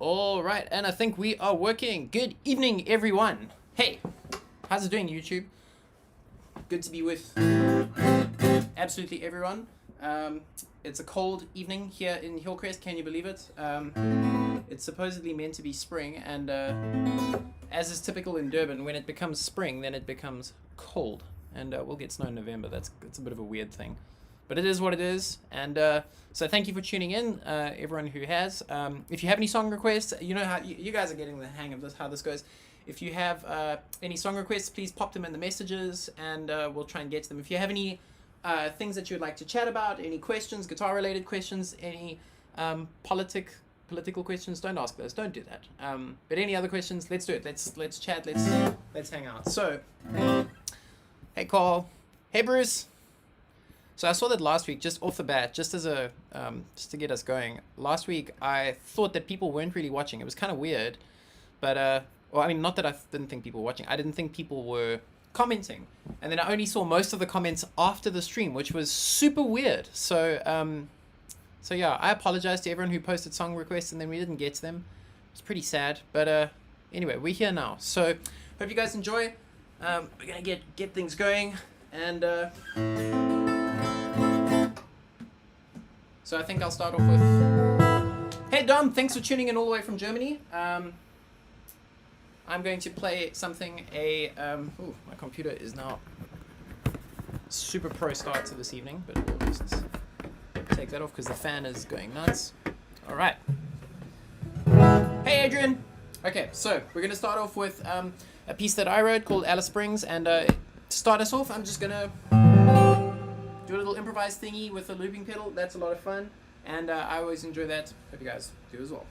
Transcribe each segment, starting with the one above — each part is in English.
All right, and I think we are working. Good evening, everyone. Hey, how's it doing, YouTube? Good to be with absolutely everyone. It's a cold evening here in Hillcrest. Can you believe it? It's supposedly meant to be spring, and as is typical in Durban, when it becomes spring, then it becomes cold, and we'll get snow in November. It's a bit of a weird thing, but it is what it is. And so thank you for tuning in, everyone who has. If you have any song requests, you know how you guys are getting the hang of this, how this goes. If you have any song requests, please pop them in the messages, and we'll try and get to them. If you have any things that you would like to chat about, any questions, guitar-related questions, any political questions, don't ask those. Don't do that. But any other questions, let's do it. Let's chat. Let's hang out. So, hey Carl, hey Bruce. So I saw that last week, just off the bat, just as a just to get us going. Last week I thought that people weren't really watching. It was kind of weird, but well, I mean, not that I didn't think people were watching. I didn't think people were commenting, and then I only saw most of the comments after the stream, which was super weird. So so yeah, I apologize to everyone who posted song requests and then we didn't get to them. It's pretty sad, but anyway, we're here now. So hope you guys enjoy. We're gonna get things going, and so I think I'll start off with, hey Dom, thanks for tuning in all the way from Germany. I'm going to play something, ooh, my computer is now super pro start to this evening, but we'll just take that off because the fan is going nuts. All right. Hey Adrian. Okay, so we're going to start off with a piece that I wrote called Alice Springs, and to start us off, I'm just going to do a little improvised thingy with a looping pedal. That's a lot of fun, and I always enjoy that. Hope you guys do as well.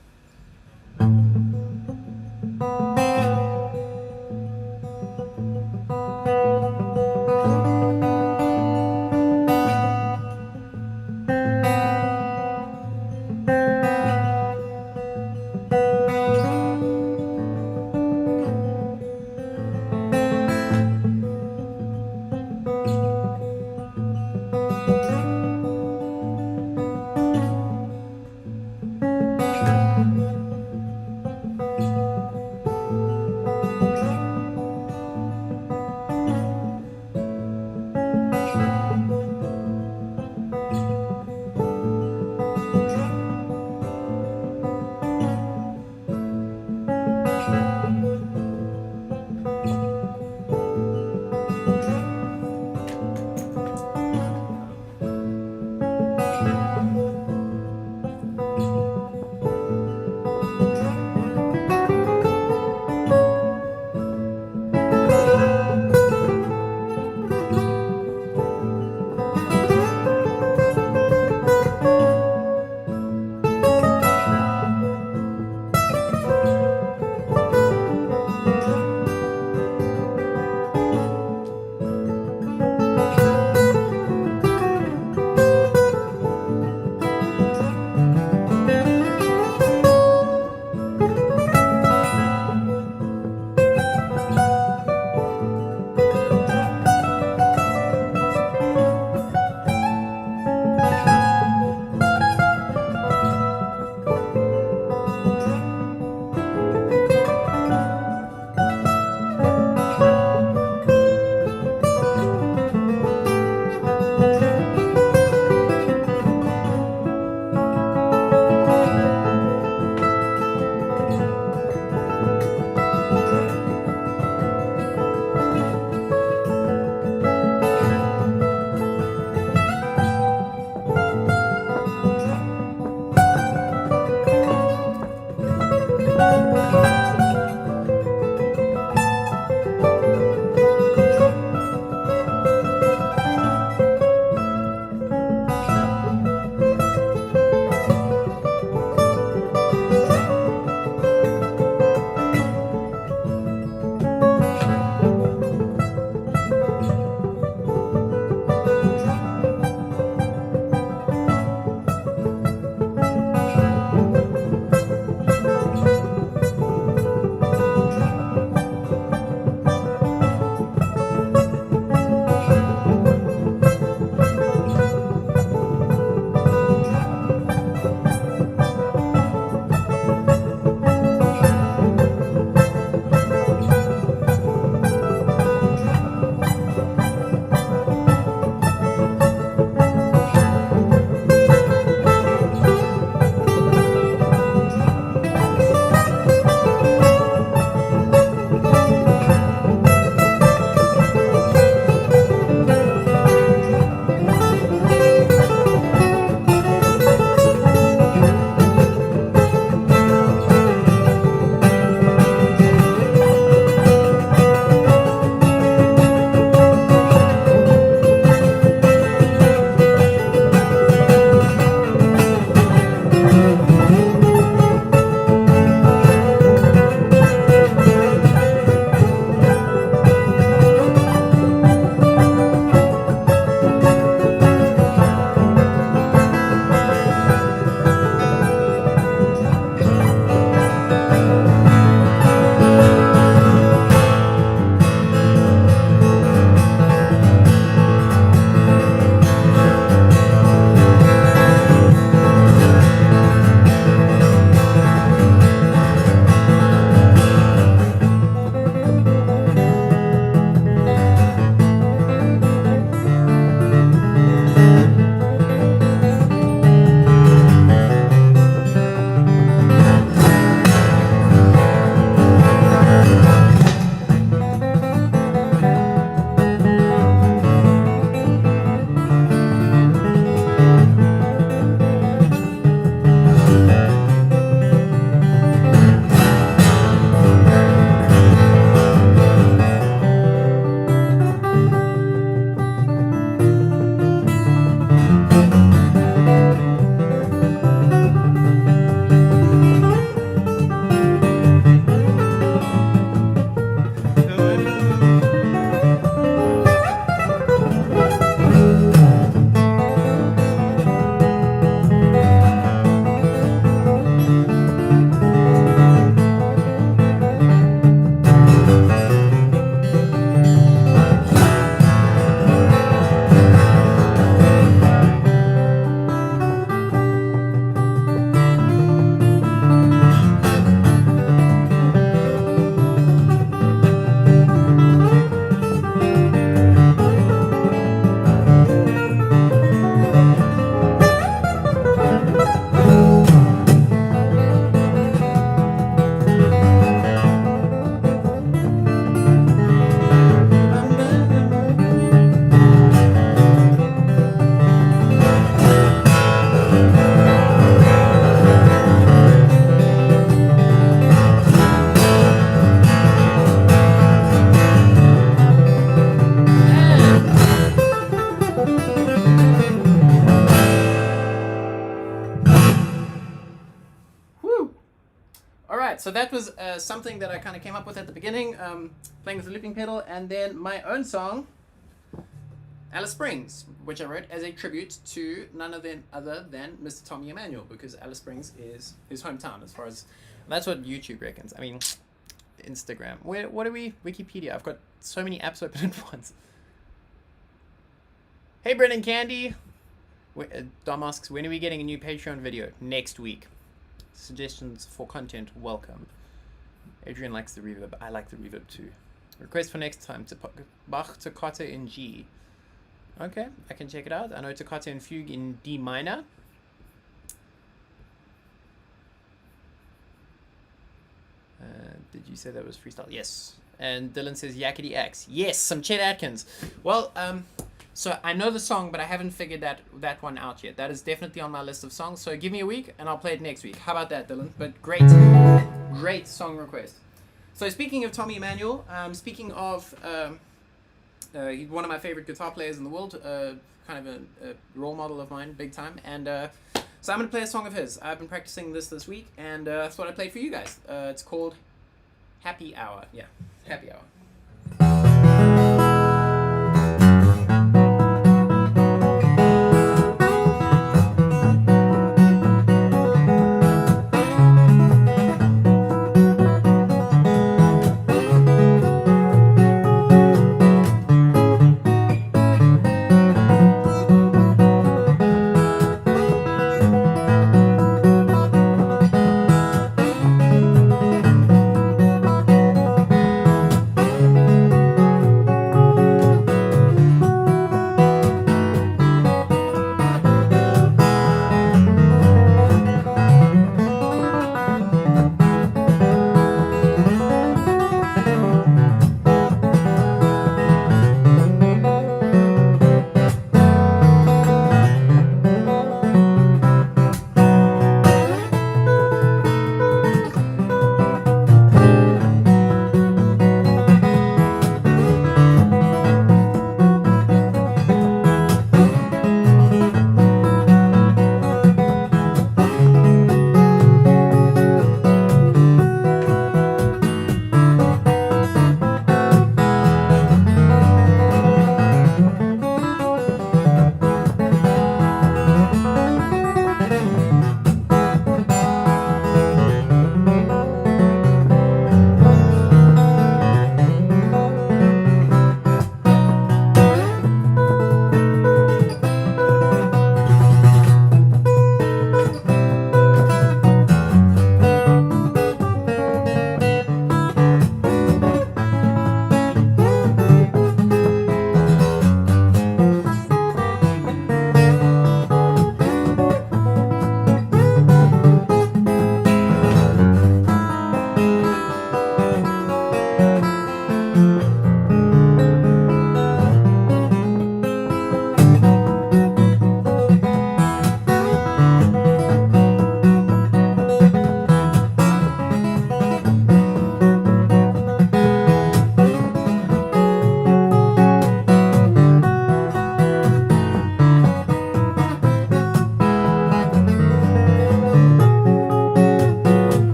right, so that was something that I kind of came up with at the beginning, playing with the looping pedal, and then my own song, Alice Springs, which I wrote as a tribute to none other than Mr. Tommy Emmanuel, because Alice Springs is his hometown, as far as that's what YouTube reckons. I mean, Instagram. What are we? Wikipedia. I've got so many apps open at once. Hey, Brennan Candy. Dom asks, when are we getting a new Patreon video? Next week. Suggestions for content, welcome. Adrian likes the reverb. I like the reverb too. Request for next time. Bach Toccata in G. Okay, I can check it out. I know Toccata and Fugue in D minor. Did you say that was freestyle? Yes. And Dylan says Yakety X. Yes, some Chet Atkins. Well, so I know the song, but I haven't figured that one out yet. That is definitely on my list of songs. So give me a week, and I'll play it next week. How about that, Dylan? But great song request. So speaking of Tommy Emmanuel, speaking of he's one of my favorite guitar players in the world, kind of a role model of mine, big time. And so I'm going to play a song of his. I've been practicing this week, and that's what I played for you guys. It's called Happy Hour. Yeah, Happy Hour.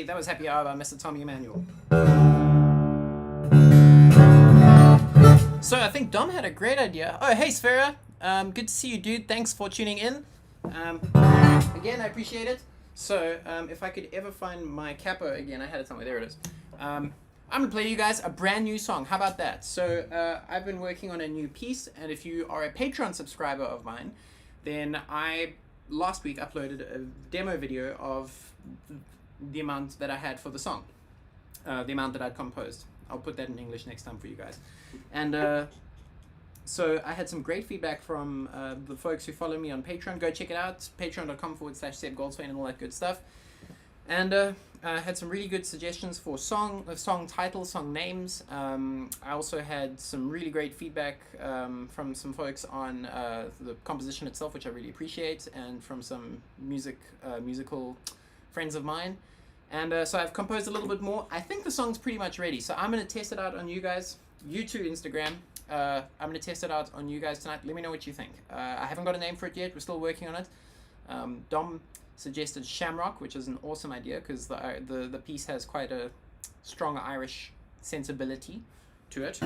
That was Happy Hour by Mr. Tommy Emmanuel. So I think Dom had a great idea. Oh, hey Sphera. Good to see you, dude. Thanks for tuning in. Again, I appreciate it. So if I could ever find my capo again, I had it somewhere. There it is. I'm going to play you guys a brand new song. How about that? So I've been working on a new piece, and if you are a Patreon subscriber of mine, then I last week uploaded a demo video of the amount that I had for the song, the amount that I'd composed. I'll put that in English next time for you guys. And so I had some great feedback from the folks who follow me on Patreon. Go check it out, patreon.com/Seb Goldswain and all that good stuff. And I had some really good suggestions for song titles, song names. I also had some really great feedback from some folks on the composition itself, which I really appreciate, and from some musical friends of mine. And so I've composed a little bit more. I think the song's pretty much ready, so I'm going to test it out on you guys. You too, Instagram. I'm going to test it out on you guys tonight. Let me know what you think. I haven't got a name for it yet. We're still working on it. Dom suggested Shamrock, which is an awesome idea because the piece has quite a strong Irish sensibility to it.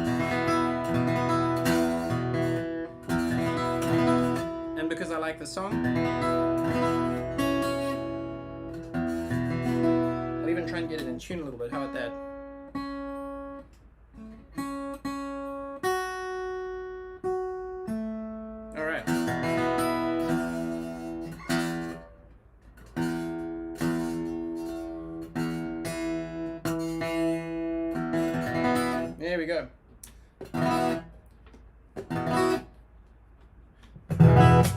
And because I like the song, I'll even try and get it in tune a little bit. How about that? There we go.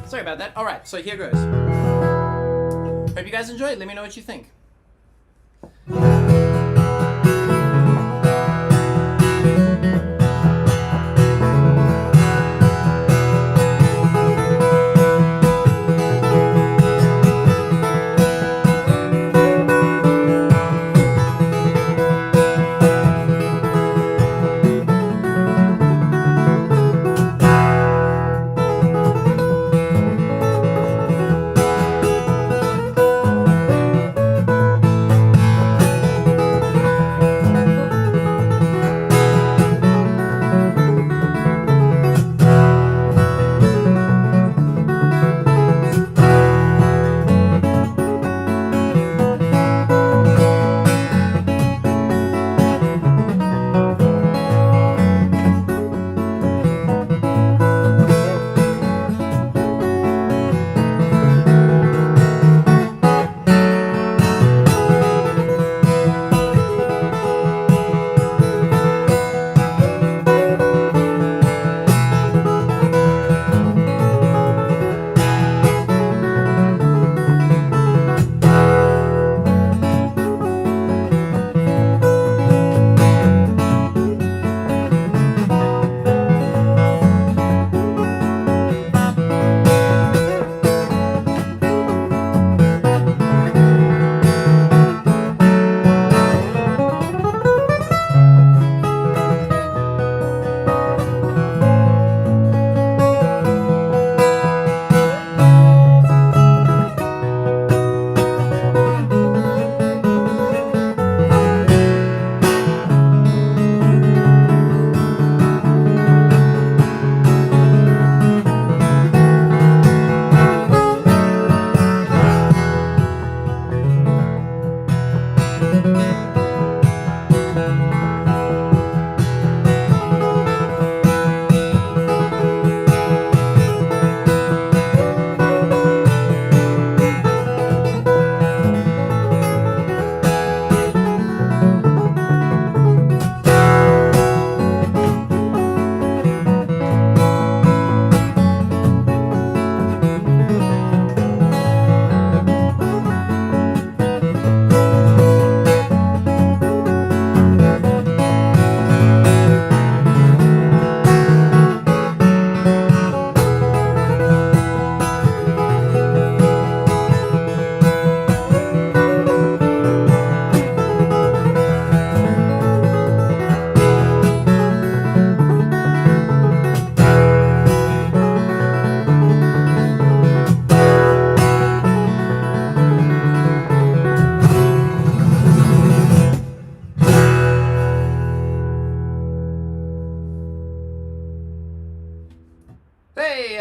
Sorry about that. Alright, so here goes. Hope you guys enjoyed. Let me know what you think.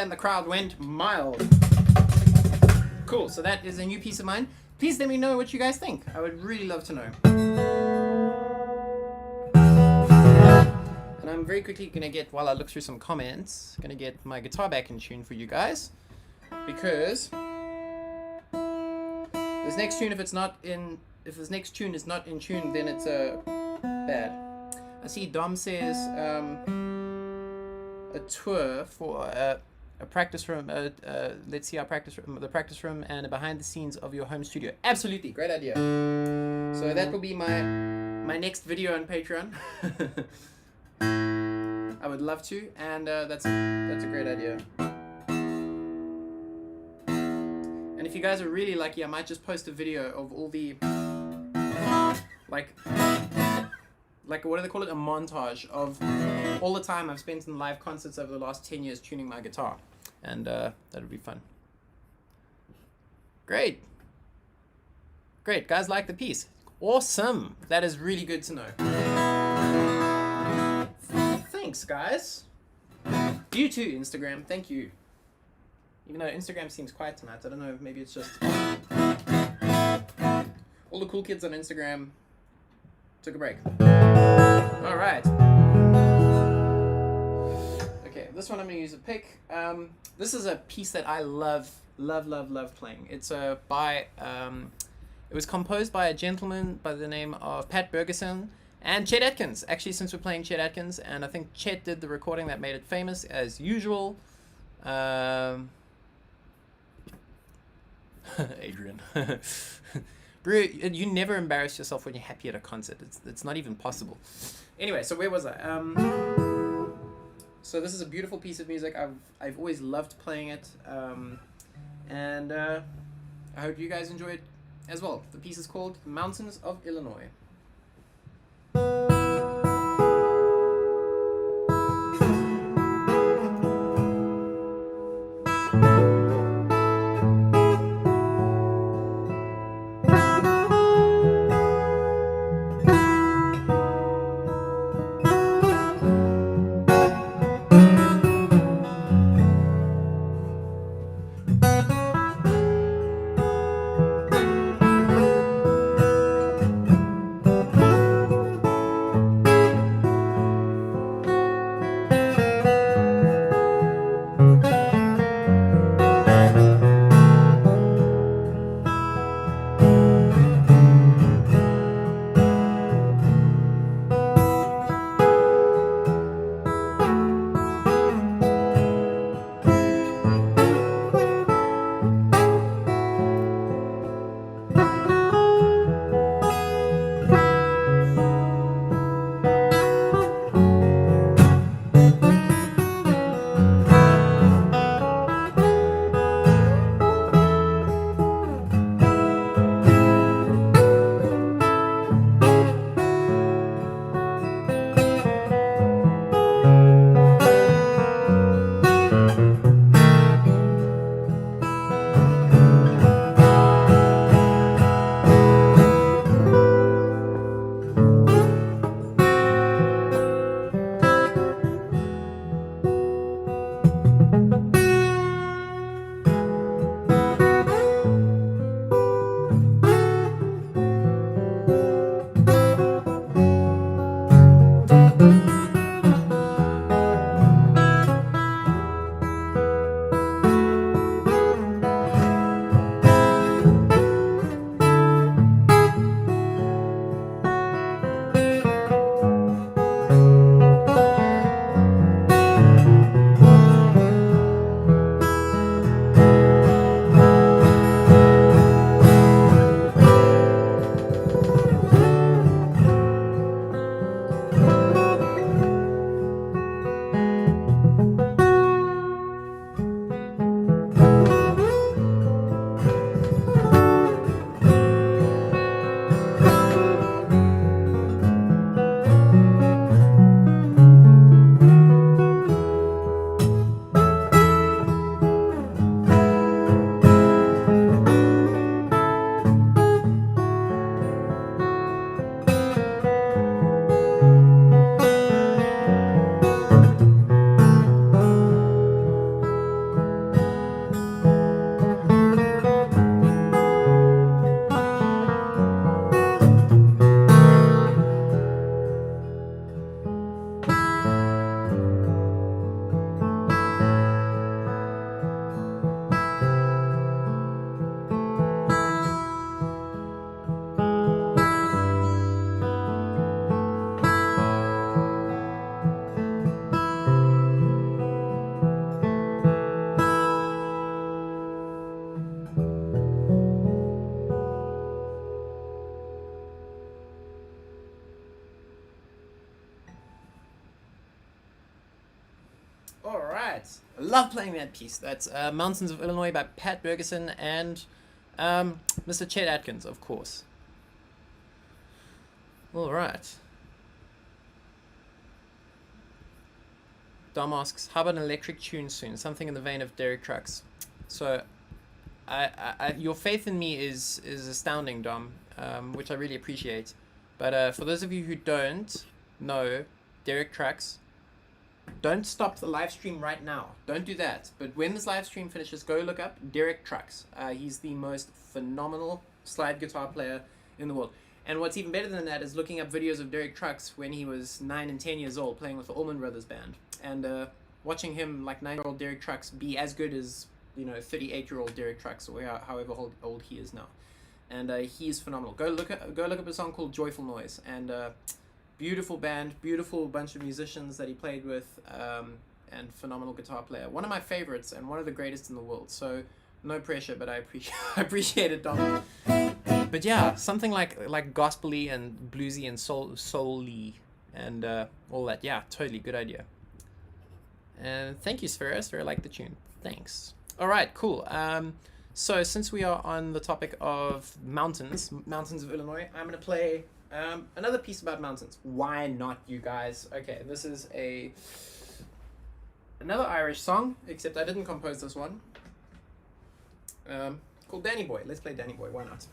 And the crowd went mild. Cool, so that is a new piece of mine. Please let me know what you guys think. I would really love to know. And I'm very quickly gonna get, while I look through some comments, gonna get my guitar back in tune for you guys. Because this next tune, if this next tune is not in tune, then it's bad. I see Dom says a tour for a practice room. Let's see our practice room, the practice room, and a behind the scenes of your home studio. Absolutely, great idea. So that will be my next video on Patreon. I would love to, and that's a great idea. And if you guys are really lucky, I might just post a video of all the like, what do they call it? A montage of all the time I've spent in live concerts over the last 10 years tuning my guitar. And that would be fun. Great. Great. Guys like the piece. Awesome. That is really good to know. Thanks, guys. You too, Instagram. Thank you. Even though Instagram seems quiet tonight, I don't know, maybe it's just all the cool kids on Instagram took a break. All right. Okay, this one I'm gonna use a pick. This is a piece that I love playing. It's it was composed by a gentleman by the name of Pat Bergeson and Chet Atkins. Actually, since we're playing Chet Atkins, and I think Chet did the recording that made it famous as usual. Adrian. Bro, you never embarrass yourself when you're happy at a concert. It's not even possible. Anyway, so where was I? So this is a beautiful piece of music. I've always loved playing it, and I hope you guys enjoy it as well. The piece is called Mountains of Illinois. Alright, I love playing that piece. That's Mountains of Illinois by Pat Bergeson and Mr. Chet Atkins, of course. Alright. Dom asks, how about an electric tune soon? Something in the vein of Derek Trucks. So, your faith in me is astounding, Dom, which I really appreciate. But for those of you who don't know Derek Trucks, don't stop the live stream right now. Don't do that. But when this live stream finishes, go look up Derek Trucks. He's the most phenomenal slide guitar player in the world. And what's even better than that is looking up videos of Derek Trucks when he was 9 and 10 years old, playing with the Allman Brothers Band. And watching him, like 9-year-old Derek Trucks, be as good as, 38-year-old Derek Trucks, or however old he is now. And he's phenomenal. Go look up a song called Joyful Noise. And beautiful band, beautiful bunch of musicians that he played with, and phenomenal guitar player. One of my favorites and one of the greatest in the world. So no pressure, but I appreciate it, Dom. But yeah, something like gospel-y and bluesy and soul-y and all that. Yeah, totally good idea. And thank you, Sphera. Sphera liked the tune. Thanks. All right, cool. So since we are on the topic of mountains of Illinois, I'm gonna play another piece about mountains. Why not, you guys? Okay, this is another Irish song, except I didn't compose this one. Called Danny Boy. Let's play Danny Boy. Why not?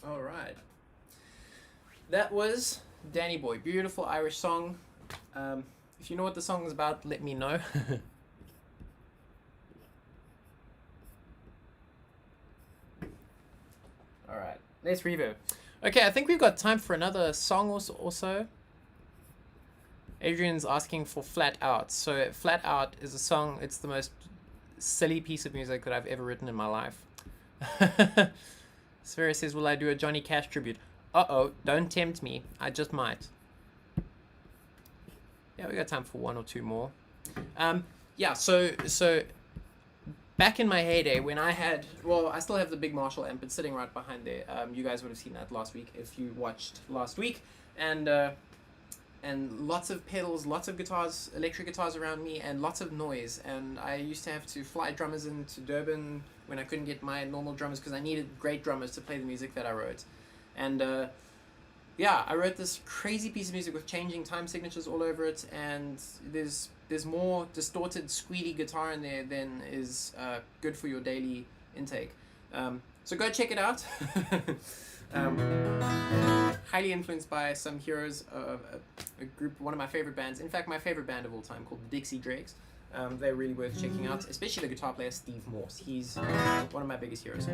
All right. That was Danny Boy. Beautiful Irish song. If you know what the song is about, let me know. All right. Let's reverb. Okay, I think we've got time for another song or so. Adrian's asking for Flat Out. So Flat Out is a song. It's the most silly piece of music that I've ever written in my life. Sphera says, will I do a Johnny Cash tribute? Uh-oh, don't tempt me. I just might. Yeah, we got time for one or two more. Yeah, so back in my heyday when I had, well, I still have the big Marshall amp. It's sitting right behind there. You guys would have seen that last week if you watched last week. And lots of pedals, lots of guitars, electric guitars around me, and lots of noise. And I used to have to fly drummers into Durban when I couldn't get my normal drummers because I needed great drummers to play the music that I wrote. And yeah, I wrote this crazy piece of music with changing time signatures all over it, and there's more distorted, squealy guitar in there than is good for your daily intake. So go check it out. Highly influenced by some heroes of a group, one of my favorite bands, in fact my favorite band of all time, called the Dixie Drakes. They're really worth checking out, especially the guitar player Steve Morse. He's one of my biggest heroes.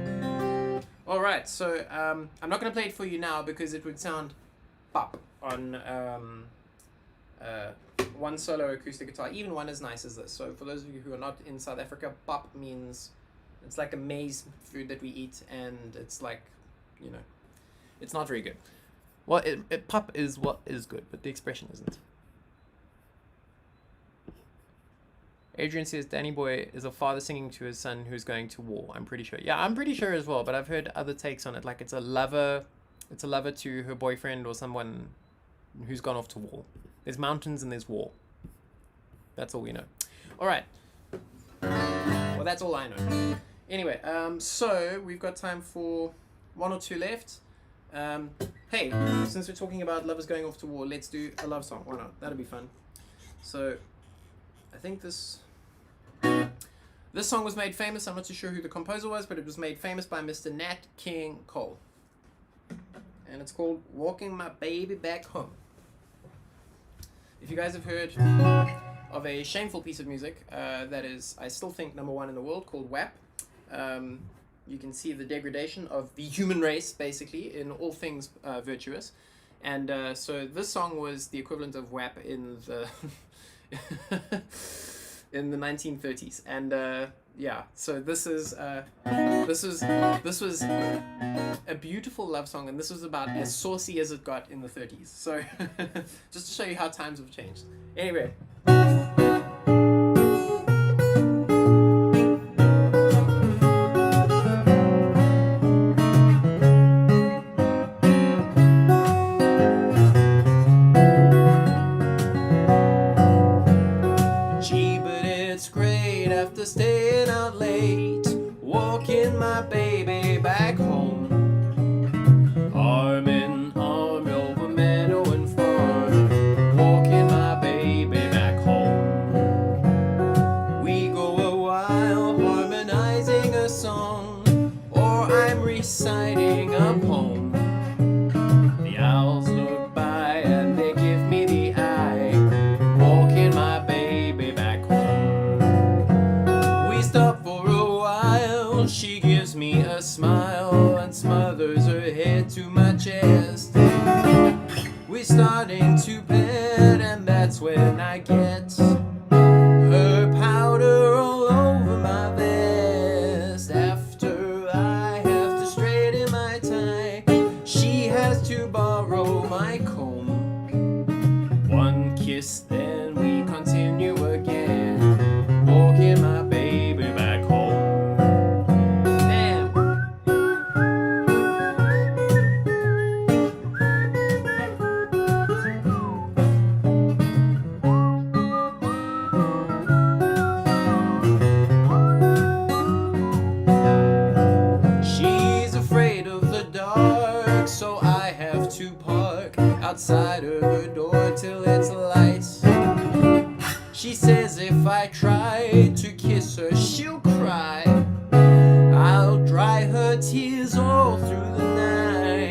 Alright, so I'm not going to play it for you now because it would sound pop on one solo acoustic guitar, even one as nice as this. So for those of you who are not in South Africa, pop means it's like a maize food that we eat, and it's like, you know, it's not very good. Well, pop is what is good, but the expression isn't. Adrian says Danny Boy is a father singing to his son who's going to war. I'm pretty sure. Yeah, I'm pretty sure as well, but I've heard other takes on it. Like it's a lover to her boyfriend or someone who's gone off to war. There's mountains and there's war. That's all we know. All right. Well, that's all I know. Anyway, so we've got time for one or two left. Hey, since we're talking about lovers going off to war, let's do a love song. Why not? That'll be fun. So, I think this song was made famous. I'm not too sure who the composer was, but it was made famous by Mr. Nat King Cole. And it's called Walking My Baby Back Home. If you guys have heard of a shameful piece of music that is, I still think, #1 in the world, called WAP, you can see the degradation of the human race, basically, in all things virtuous. And so this song was the equivalent of WAP in the in the 1930s. And yeah, so this was a beautiful love song, and this was about as saucy as it got in the 30s. So just to show you how times have changed. Anyway. Staying out late, walking my baby back home, arm in arm over meadow and farm, walking my baby back home. We go a while harmonizing a song, or I'm reciting a poem. The owls look by and they give me the eye, walking my baby back home. Stop for a while, she gives me a smile and smothers her head to my chest. We're starting to pet, and that's when I get her powder all over my vest. After I have to straighten my tie, she has to borrow my comb. One kiss, then we continue again, walking my baby back home. Damn. She's afraid of the dark, so I have to park outside of her door till it's light. She says if I try to kiss her, she'll cry. I'll dry her tears all through the night.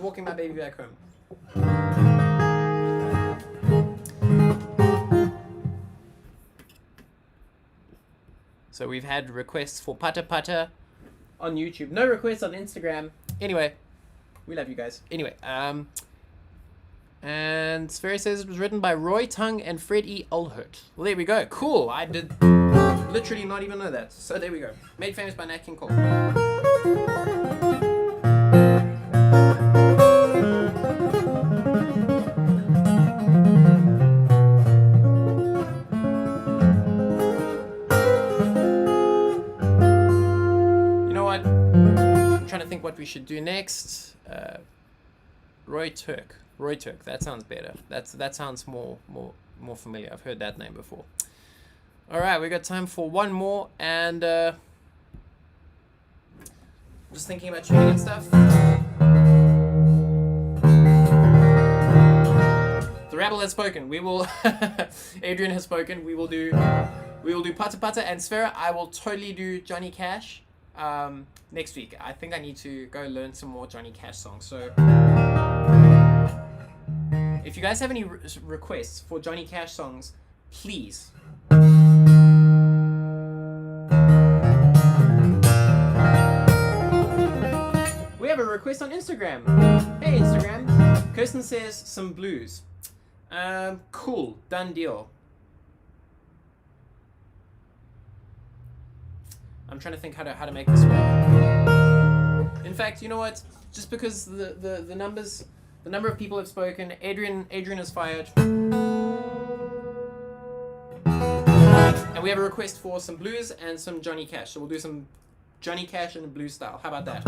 walking my baby back home. So we've had requests for Pata Pata on YouTube. No requests on Instagram. Anyway, we love you guys. Anyway, and Sperry says it was written by Roy Tung and Fred E. Olhert. Well, there we go. Cool. I did literally not even know that. So there we go. Made famous by Nat King Cole. What we should do next. Roy Turk. That sounds better. That sounds more familiar. I've heard that name before. All right, we got time for one more, and just thinking about tuning and stuff. The rabble has spoken. We will. Adrian has spoken. We will do Pata Pata and Sfera. I will totally do Johnny Cash. Next week. I think I need to go learn some more Johnny Cash songs. So if you guys have any requests for Johnny Cash songs, please. We have a request on Instagram. Hey Instagram. Kirsten says some blues. Cool. Done deal. I'm trying to think how to make this work. In fact, you know what? Just because the number of people have spoken, Adrian is fired, and we have a request for some blues and some Johnny Cash. So we'll do some Johnny Cash in a blues style. How about that?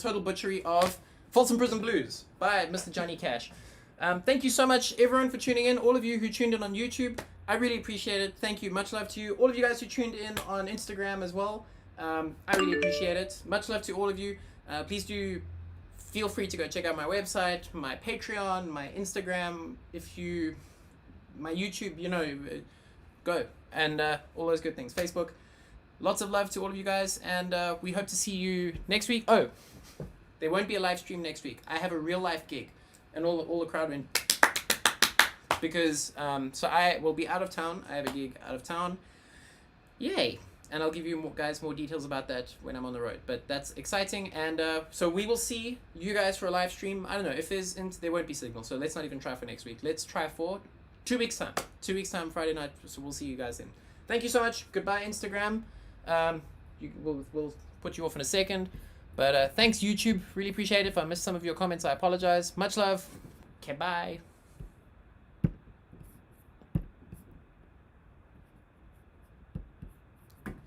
total butchery of Folsom Prison Blues by Mr. Johnny Cash. Thank you so much, everyone, for tuning in. All of you who tuned in on YouTube, I really appreciate it. Thank you. Much love to you. All of you guys who tuned in on Instagram as well, I really appreciate it. Much love to all of you. Please do feel free to go check out my website, my Patreon, my Instagram, my YouTube, go. And all those good things. Facebook. Lots of love to all of you guys, and we hope to see you next week. Oh, there won't be a live stream next week. I have a real life gig, and all the crowd went because so I will be out of town. I have a gig out of town. Yay! And I'll give you guys more details about that when I'm on the road. But that's exciting, and so we will see you guys for a live stream. I don't know if there won't be signal, so let's not even try for next week. Let's try for 2 weeks time. 2 weeks time, Friday night. So we'll see you guys then. Thank you so much. Goodbye, Instagram. We'll put you off in a second, but thanks, YouTube. Really appreciate it. If I missed some of your comments, I apologize. Much love. Okay, bye.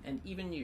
And even you.